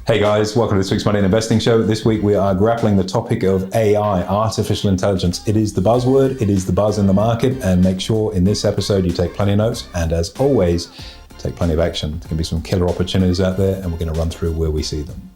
Hey guys, welcome to this week's Money and Investing Show. This week we are grappling the topic of AI, artificial intelligence. It is the buzzword, it is the buzz in the market, and make sure in this episode you take plenty of notes, and as always, take plenty of action. There can be some killer opportunities out there, and we're going to run through where we see them.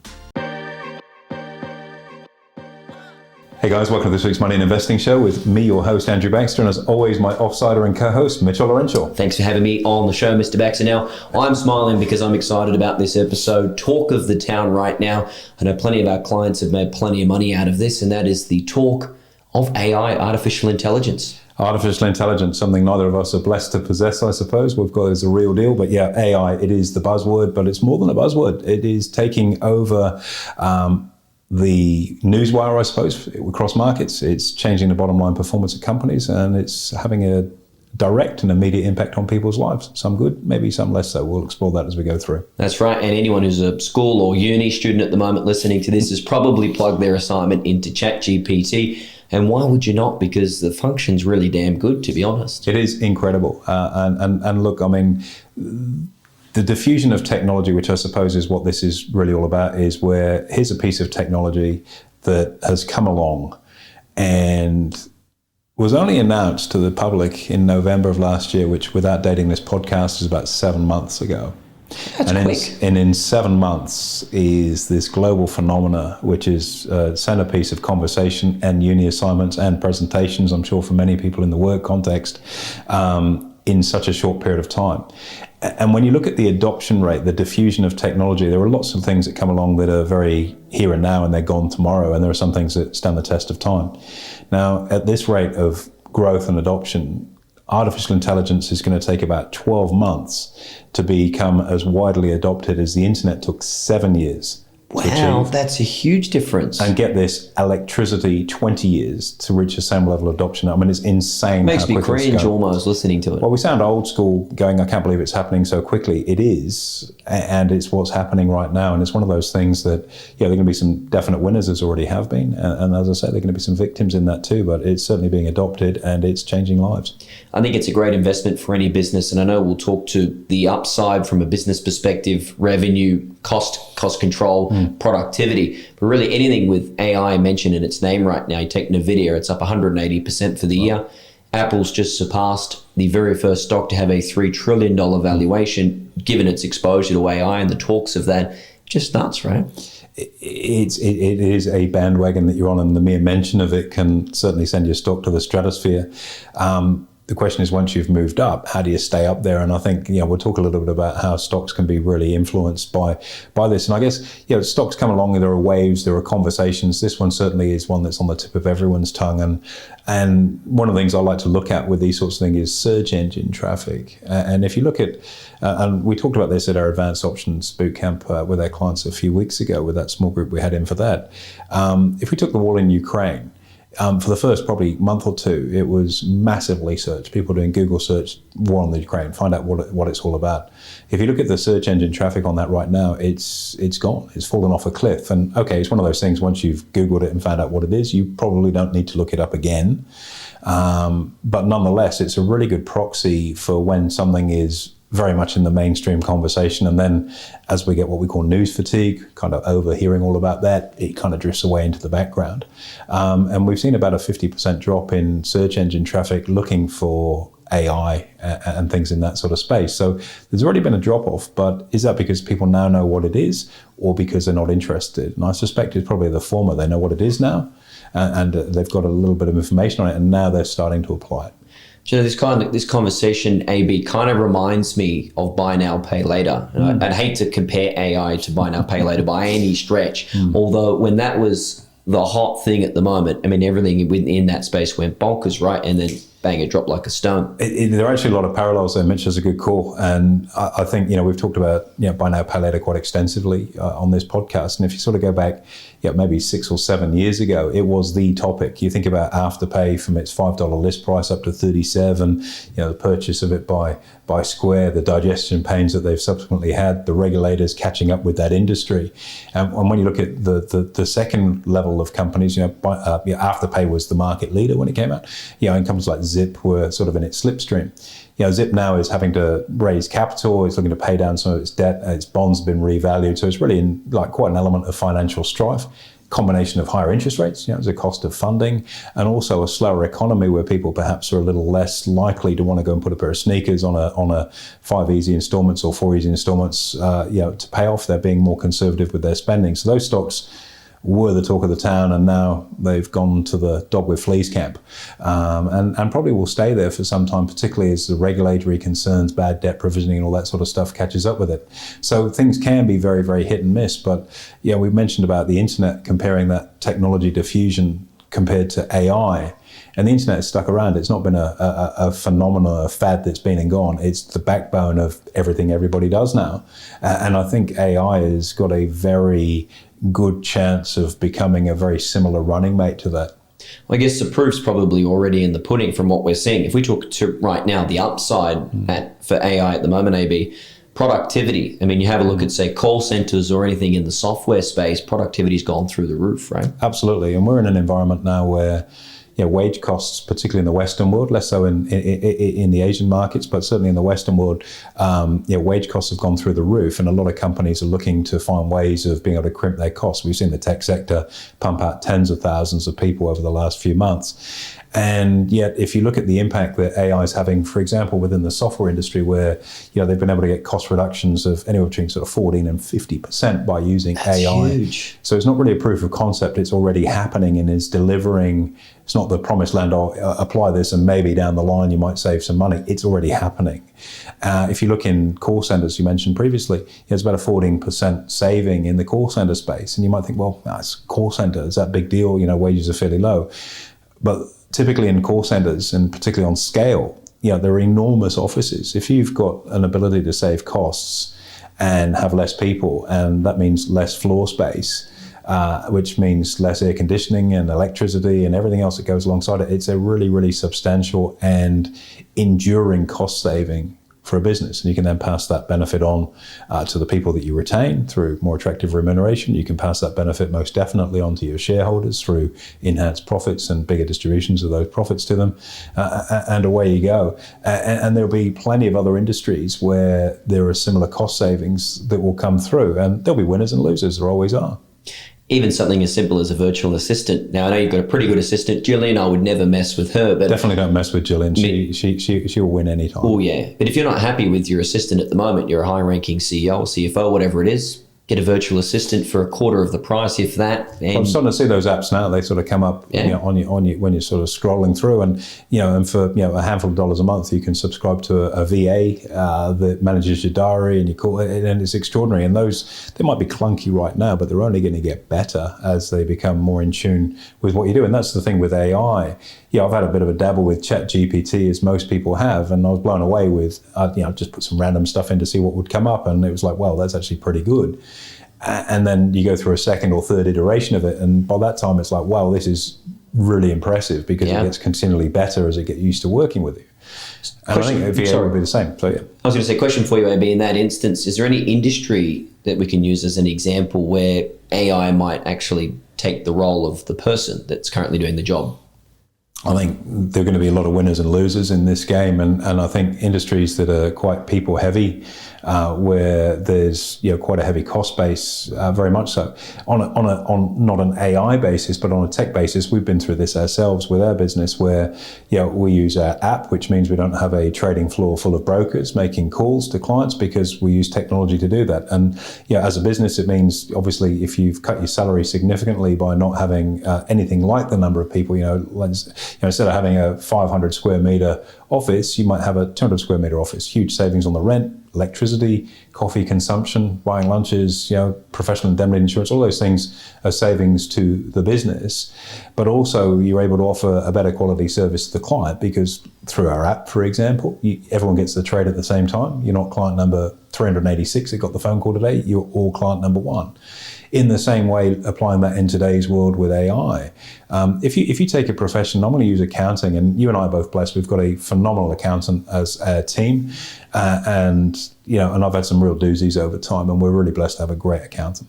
Hey guys, welcome to this week's Money and Investing Show with me, your host, Andrew Baxter, and as always, my offsider and co-host, Mitch Olarenshaw. Thanks for having me on the show, Mr. Baxter. Now, I'm smiling because I'm excited about this episode. Talk of the town right now. I know plenty of our clients have made plenty of money out of this, and that is the talk of AI, artificial intelligence. Artificial intelligence, something neither of us are blessed to possess, I suppose. We've got it as a real deal, but yeah, AI, it is the buzzword, but it's more than a buzzword. It is taking over the newswire, I suppose, across markets. It's changing the bottom line performance of companies, and it's having a direct and immediate impact on people's lives. Some good, maybe some less so. We'll explore that as we go through. That's right. And anyone who's a school or uni student at the moment listening to this has probably plugged their assignment into ChatGPT. And why would you not? Because the function's really damn good, to be honest. It is incredible. And look, I mean, the diffusion of technology, which I suppose is what this is really all about, is where here's a piece of technology that has come along and was only announced to the public in November of last year, which, without dating this podcast, is about 7 months ago. That's quick. And in 7 months is this global phenomena, which is a centerpiece of conversation and uni assignments and presentations, I'm sure for many people in the work context, in such a short period of time. And when you look at the adoption rate, the diffusion of technology, there are lots of things that come along that are very here and now and they're gone tomorrow. And there are some things that stand the test of time. Now, at this rate of growth and adoption, artificial intelligence is going to take about 12 months to become as widely adopted as the internet took 7 years. Wow, that's a huge difference. And get this, electricity, 20 years to reach the same level of adoption. I mean, it's insane. Makes me cringe almost listening to it. Well, we sound old school going, I can't believe it's happening so quickly. It is, and it's what's happening right now. And it's one of those things that, yeah, there are going to be some definite winners, as already have been. And as I say, there are going to be some victims in that too, but it's certainly being adopted and it's changing lives. I think it's a great investment for any business. And I know we'll talk to the upside from a business perspective, revenue, cost control, productivity, but really anything with AI mentioned in its name right now. You take NVIDIA, it's up 180% for the year. Apple's just surpassed the very first stock to have a $3 trillion valuation, given its exposure to AI and the talks of that. Just nuts, right? It is a bandwagon that you're on, and the mere mention of it can certainly send your stock to the stratosphere. The question is, once you've moved up, how do you stay up there? And I think, we'll talk a little bit about how stocks can be really influenced by this. And I guess, stocks come along and there are waves, there are conversations. This one certainly is one that's on the tip of everyone's tongue. And one of the things I like to look at with these sorts of things is search engine traffic. And if you look at, and we talked about this at our Advanced Options Bootcamp with our clients a few weeks ago with that small group we had in for that. If we took the war in Ukraine, for the first probably month or two, it was massively searched. People doing Google search, war on the Ukraine, find out what it's all about. If you look at the search engine traffic on that right now, it's gone. It's fallen off a cliff. And okay, it's one of those things, once you've Googled it and found out what it is, you probably don't need to look it up again. But nonetheless, it's a really good proxy for when something is very much in the mainstream conversation. And then as we get what we call news fatigue, kind of overhearing all about that, it kind of drifts away into the background. And we've seen about a 50% drop in search engine traffic looking for AI and things in that sort of space. So there's already been a drop off, but is that because people now know what it is or because they're not interested? And I suspect it's probably the former. They know what it is now and they've got a little bit of information on it, and now they're starting to apply it. This conversation, AB, kind of reminds me of buy now, pay later. I'd hate to compare AI to buy now, pay later by any stretch. Although when that was the hot thing at the moment, I mean, everything within that space went bonkers, right? And then bang, it dropped like a stone. There are actually a lot of parallels there. Mitch has a good call. And I think, we've talked about buy now, pay later quite extensively on this podcast. And if you sort of go back, maybe 6 or 7 years ago, it was the topic. You think about Afterpay from its $5 list price up to $37, the purchase of it by Square, the digestion pains that they've subsequently had, the regulators catching up with that industry. And when you look at the second level of companies, Afterpay was the market leader when it came out. And companies like Zip were sort of in its slipstream. Zip now is having to raise capital. It's looking to pay down some of its debt. Its bonds have been revalued. So it's really in like quite an element of financial strife. Combination of higher interest rates, as a cost of funding, and also a slower economy where people perhaps are a little less likely to want to go and put a pair of sneakers on a 5 easy installments or 4 easy installments, to pay off. They're being more conservative with their spending. So those stocks were the talk of the town, and now they've gone to the dog with fleas camp, and probably will stay there for some time, particularly as the regulatory concerns, bad debt provisioning and all that sort of stuff catches up with it. So things can be very, very hit and miss. But we mentioned about the internet, comparing that technology diffusion compared to AI. And the internet has stuck around. It's not been a phenomenon, a fad that's been and gone. It's the backbone of everything everybody does now. And I think AI has got a very good chance of becoming a very similar running mate to that. Well, I guess the proof's probably already in the pudding from what we're seeing. If we talk to right now, the upside for AI at the moment, AB, productivity. I mean, you have a look at, say, call centers or anything in the software space, productivity's gone through the roof, right? Absolutely. And we're in an environment now where wage costs, particularly in the Western world, less so in the Asian markets, but certainly in the Western world, wage costs have gone through the roof, and a lot of companies are looking to find ways of being able to crimp their costs. We've seen the tech sector pump out tens of thousands of people over the last few months. And yet, if you look at the impact that AI is having, for example, within the software industry, where they've been able to get cost reductions of anywhere between sort of 14 and 50% by using AI. Huge. So it's not really a proof of concept; it's already happening and is delivering. It's not the promised land. I'll apply this, and maybe down the line you might save some money. It's already happening. If you look in call centers, you mentioned previously, there's about a 14% saving in the call center space, and you might think, well, it's a call center. Is that a big deal? Wages are fairly low, but typically in call centers, and particularly on scale, there are enormous offices. If you've got an ability to save costs and have less people, and that means less floor space, which means less air conditioning and electricity and everything else that goes alongside it, it's a really, really substantial and enduring cost saving for a business. And you can then pass that benefit on to the people that you retain through more attractive remuneration. You can pass that benefit most definitely on to your shareholders through enhanced profits and bigger distributions of those profits to them. And away you go. And there'll be plenty of other industries where there are similar cost savings that will come through. And there'll be winners and losers, there always are. Even something as simple as a virtual assistant. Now, I know you've got a pretty good assistant. Gillian, I would never mess with her. But definitely don't mess with Gillian. She'll win any time. Oh, yeah. But if you're not happy with your assistant at the moment, you're a high-ranking CEO, CFO, whatever it is, get a virtual assistant for a quarter of the price, if that. I'm starting to see those apps now. They sort of come up on you when you're sort of scrolling through, and for a handful of dollars a month, you can subscribe to a VA that manages your diary, and you call it, and it's extraordinary. And those, they might be clunky right now, but they're only going to get better as they become more in tune with what you do. And that's the thing with AI. I've had a bit of a dabble with ChatGPT, as most people have, and I was blown away with, just put some random stuff in to see what would come up, and it was like, well, that's actually pretty good. And then you go through a second or third iteration of it, and by that time it's like, wow, this is really impressive, because it gets continually better as it gets used to working with you. And I think VA would be the same. So yeah. I was going to say, question for you, AB, in that instance, is there any industry that we can use as an example where AI might actually take the role of the person that's currently doing the job? I think there are going to be a lot of winners and losers in this game, and I think industries that are quite people heavy, where there's quite a heavy cost base, very much so. On not an AI basis, but on a tech basis, we've been through this ourselves with our business, where we use our app, which means we don't have a trading floor full of brokers making calls to clients, because we use technology to do that. And as a business, it means obviously if you've cut your salary significantly by not having anything like the number of people, instead of having a 500 square meter office, you might have a 200 square meter office. Huge savings on the rent, electricity, coffee consumption, buying lunches, professional indemnity insurance, all those things are savings to the business. But also you're able to offer a better quality service to the client, because through our app, for example, everyone gets the trade at the same time. You're not client number 386 that got the phone call today. You're all client number one. In the same way, applying that in today's world with AI, if you take a profession, I'm going to use accounting, and you and I are both blessed. We've got a phenomenal accountant as a team, and I've had some real doozies over time, and we're really blessed to have a great accountant.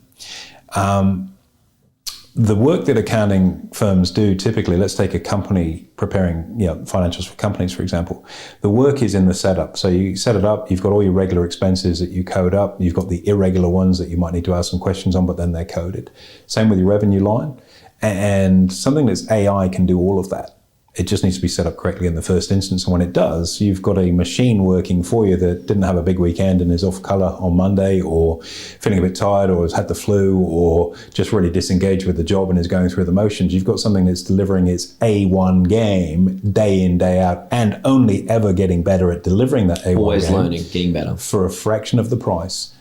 the work that accounting firms do typically, let's take a company preparing financials for companies, for example. The work is in the setup. So you set it up, you've got all your regular expenses that you code up, you've got the irregular ones that you might need to ask some questions on, but then they're coded. Same with your revenue line. And something that's AI can do all of that. It just needs to be set up correctly in the first instance. And when it does, you've got a machine working for you that didn't have a big weekend and is off color on Monday, or feeling a bit tired, or has had the flu, or just really disengaged with the job and is going through the motions. You've got something that's delivering its A1 game day in, day out, and only ever getting better at delivering that A1 Always game. learning, getting better. For a fraction of the price,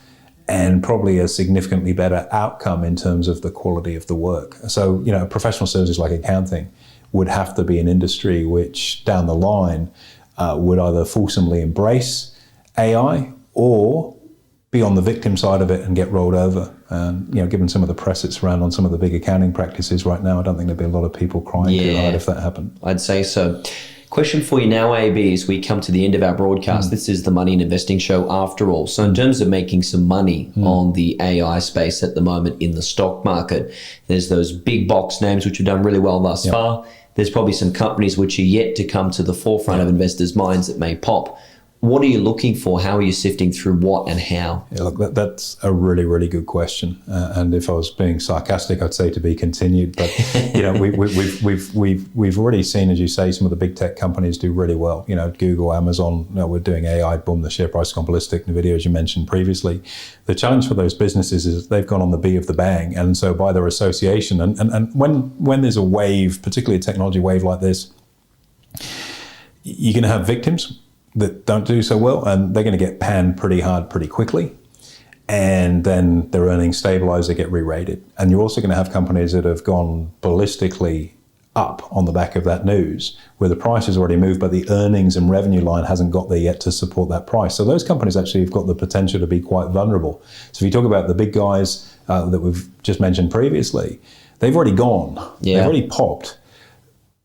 and probably a significantly better outcome in terms of the quality of the work. So, professional services like accounting would have to be an industry which down the line would either fulsomely embrace AI or be on the victim side of it and get rolled over. Given some of the press it's around on some of the big accounting practices right now, I don't think there'd be a lot of people crying too hard if that happened. I'd say so. Question for you now, AB, as we come to the end of our broadcast. This is the Money and Investing Show after all. So in terms of making some money on the AI space at the moment in the stock market, there's those big box names which have done really well thus far. There's probably some companies which are yet to come to the forefront of investors' minds that may pop. What are you looking for? How are you sifting through what and how? Yeah, look, that's a really, really good question. And if I was being sarcastic, I'd say to be continued. But we've already seen, as you say, some of the big tech companies do really well. Google, Amazon. We're doing AI. Boom, the share price gone ballistic. Nvidia, as you mentioned previously. The challenge for those businesses is they've gone on the B of the bang, and so by their association, and when there's a wave, particularly a technology wave like this, you're going to have victims that don't do so well, and they're going to get panned pretty hard pretty quickly, and then their earnings stabilize, they get re-rated. And you're also going to have companies that have gone ballistically up on the back of that news, where the price has already moved, but the earnings and revenue line hasn't got there yet to support that price. So those companies actually have got the potential to be quite vulnerable. So if you talk about the big guys that we've just mentioned previously, they've already gone, they've already popped.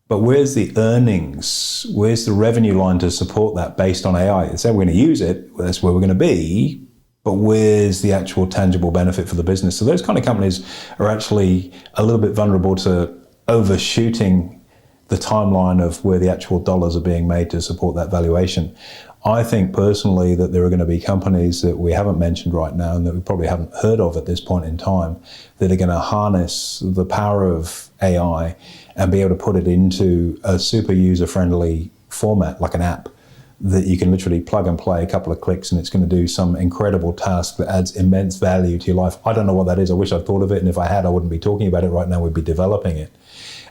But where's the earnings? Where's the revenue line to support that based on AI? They say we're going to use it, that's where we're going to be, but where's the actual tangible benefit for the business? So those kind of companies are actually a little bit vulnerable to overshooting the timeline of where the actual dollars are being made to support that valuation. I think personally that there are going to be companies that we haven't mentioned right now and that we probably haven't heard of at this point in time that are going to harness the power of AI and be able to put it into a super user-friendly format, like an app, that you can literally plug and play a couple of clicks and it's going to do some incredible task that adds immense value to your life. I don't know what that is. I wish I'd thought of it, and if I had, I wouldn't be talking about it right now. We'd be developing it.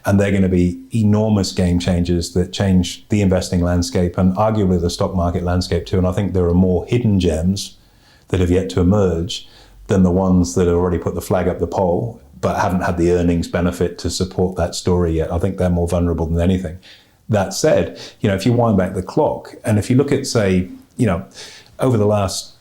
And they're going to be enormous game changers that change the investing landscape and arguably the stock market landscape too. And I think there are more hidden gems that have yet to emerge than the ones that have already put the flag up the pole but haven't had the earnings benefit to support that story yet. I think they're more vulnerable than anything. That said, if you wind back the clock, and if you look at, say, over the last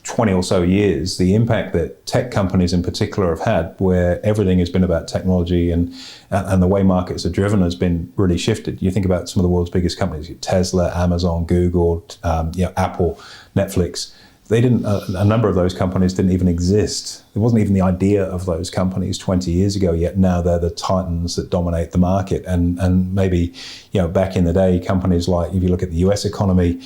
20 or so years, the impact that tech companies in particular have had, where everything has been about technology and the way markets are driven has been really shifted. You think about some of the world's biggest companies, Tesla, Amazon, Google, Apple, Netflix. A number of those companies didn't even exist. There wasn't even the idea of those companies 20 years ago, yet now they're the titans that dominate the market. And maybe, back in the day, companies like, if you look at the US economy,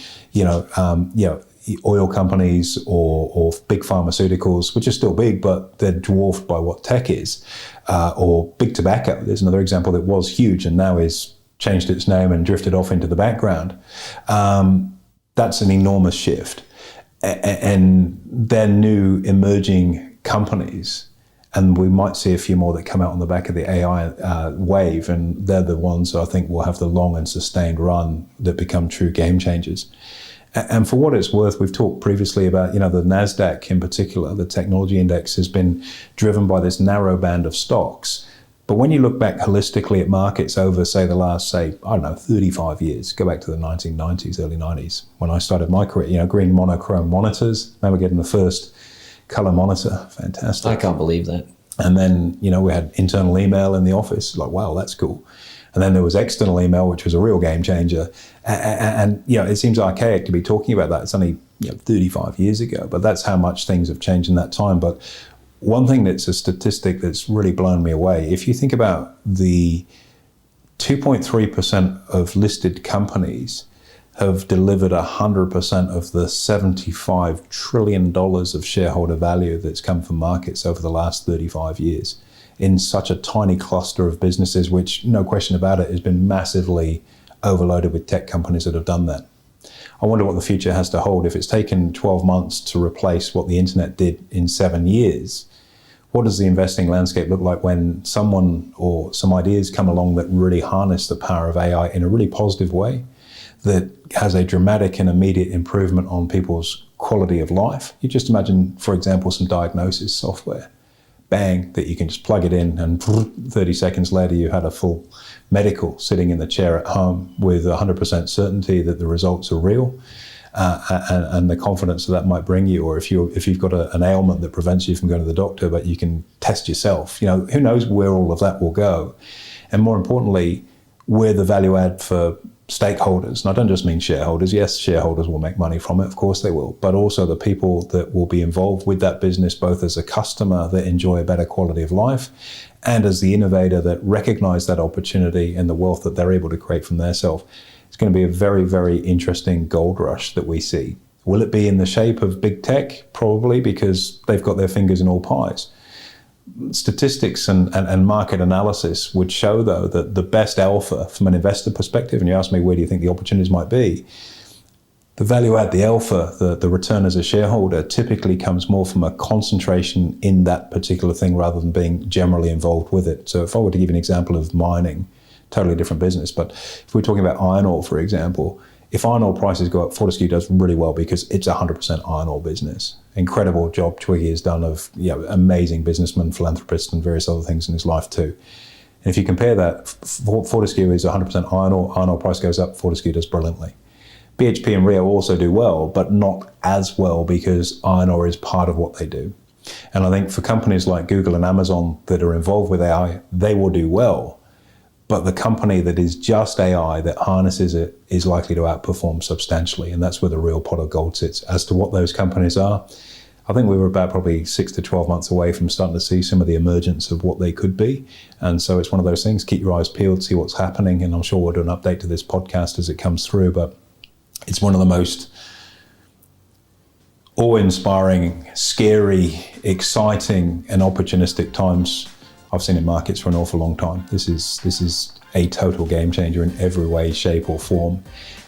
oil companies or big pharmaceuticals, which are still big, but they're dwarfed by what tech is, or big tobacco. There's another example that was huge and now is changed its name and drifted off into the background. That's an enormous shift. And they're new emerging companies, and we might see a few more that come out on the back of the AI wave, and they're the ones that I think will have the long and sustained run that become true game changers. And for what it's worth, we've talked previously about, the NASDAQ in particular, the technology index has been driven by this narrow band of stocks. But when you look back holistically at markets over, say, the last, 35 years, go back to the 1990s, early 90s, when I started my career, green monochrome monitors. Remember getting the first color monitor? Fantastic. I can't believe that. And then, we had internal email in the office. Like, wow, that's cool. And then there was external email, which was a real game changer. And it seems archaic to be talking about that. It's only 35 years ago, but that's how much things have changed in that time. But one thing that's a statistic that's really blown me away, if you think about the 2.3% of listed companies have delivered 100% of the $75 trillion of shareholder value that's come from markets over the last 35 years in such a tiny cluster of businesses, which, no question about it, has been massively overloaded with tech companies that have done that. I wonder what the future has to hold. If it's taken 12 months to replace what the internet did in 7 years, what does the investing landscape look like when someone or some ideas come along that really harness the power of AI in a really positive way, that has a dramatic and immediate improvement on people's quality of life? You just imagine, for example, some diagnosis software. Bang, that you can just plug it in and 30 seconds later you had a full medical sitting in the chair at home with 100% certainty that the results are real, and the confidence that might bring you. Or if you've got an ailment that prevents you from going to the doctor, but you can test yourself. Who knows where all of that will go, and more importantly, where the value add for stakeholders. And I don't just mean shareholders. Yes, shareholders will make money from it, of course they will, but also the people that will be involved with that business, both as a customer that enjoy a better quality of life and as the innovator that recognize that opportunity and the wealth that they're able to create from their self. It's going to be a very, very interesting gold rush that we see. Will it be in the shape of big tech? Probably, because they've got their fingers in all pies. Statistics and market analysis would show, though, that the best alpha from an investor perspective, and you asked me where do you think the opportunities might be, the value add, the alpha, the return as a shareholder typically comes more from a concentration in that particular thing rather than being generally involved with it. So if I were to give you an example of mining, totally different business, but if we're talking about iron ore, for example, if iron ore prices go up, Fortescue does really well because it's a 100% iron ore business. Incredible job Twiggy has done of amazing businessman, philanthropist, and various other things in his life too. And if you compare that, Fortescue is 100% iron ore price goes up, Fortescue does brilliantly. BHP and Rio also do well, but not as well because iron ore is part of what they do. And I think for companies like Google and Amazon that are involved with AI, they will do well. But the company that is just AI that harnesses it is likely to outperform substantially. And that's where the real pot of gold sits. As to what those companies are, I think we were about probably 6 to 12 months away from starting to see some of the emergence of what they could be. And so it's one of those things, keep your eyes peeled, see what's happening. And I'm sure we'll do an update to this podcast as it comes through. But it's one of the most awe-inspiring, scary, exciting, and opportunistic times I've seen in markets for an awful long time. This is a total game changer in every way, shape, or form.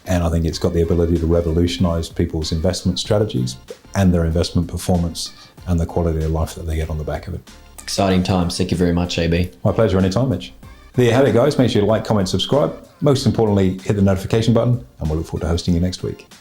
And I think it's got the ability to revolutionize people's investment strategies and their investment performance and the quality of life that they get on the back of it. Exciting times. Thank you very much, AB. My pleasure, anytime, Mitch. There you have it, guys. Make sure you like, comment, subscribe. Most importantly, hit the notification button, and we'll look forward to hosting you next week.